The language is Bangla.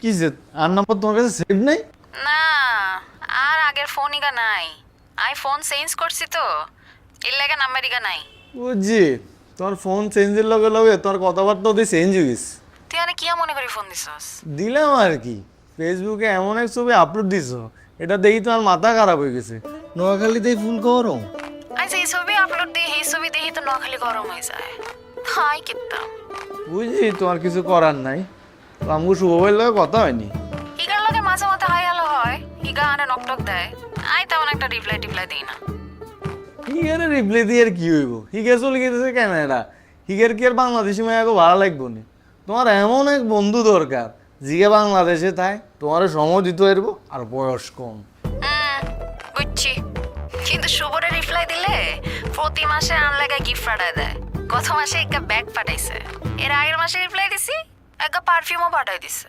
কি যে আর নাম্বার তোমার কাছে সেভ নাই? না, আর আগের ফোন ইগা নাই। আই ফোন চেঞ্জ করছি তো, এর লাগে নাম্বার ইগা নাই। বুঝছি, তোমার ফোন চেঞ্জের লগে লগে তোমার কথাবার্তা ওদের চেঞ্জ হয়ে গেছে। তুই মানে কিয়া মনে করি ফোন দিছস? দিলাম আর কি, ফেসবুকে এমন এক ছবি আপলোড দিছো, এটা দেখি তোমার মাথা খারাপ হয়ে গেছে। নোয়াখালীতেই ফুল গরম। আই যে ছবি আপলোড দিই এই ছবি দেখি তো নোয়াখালী গরম হয়ে যায়। হাই কিতাম বুঝছি তোমার কিছু করার নাই, আমগো শুভভাইয়ের লগে কথা হয়নি। ইগার লগে মাঝে মাঝে হাই হ্যালো হয়, ইগা আনে নকটক দেয়, আই তেমন একটা রিপ্লাই টিপ্লাই দিই না। হিগের রিপ্লাই দিয়ে আর কি হইব? হিগে চলে গেছে ক্যানাডা, হিগের কি আর বাংলাদেশি মায়াকে ভালো লাগবো না? তোমার এমন এক বন্ধু দরকার জিগে বাংলাদেশে তাই তোমার সময় দিতে পারবো, আর বয়স কম। বুঝছি, কিন্তু শুভরে রিপ্লাই দিলে প্রতি মাসে আনলাগা গিফট পাঠায় দেয়। গত মাসে একটা ব্যাগ পাঠাইছে, এর আগের মাসে রিপ্লাই দিছি একটা পারফিউমও পাঠাই দিছে।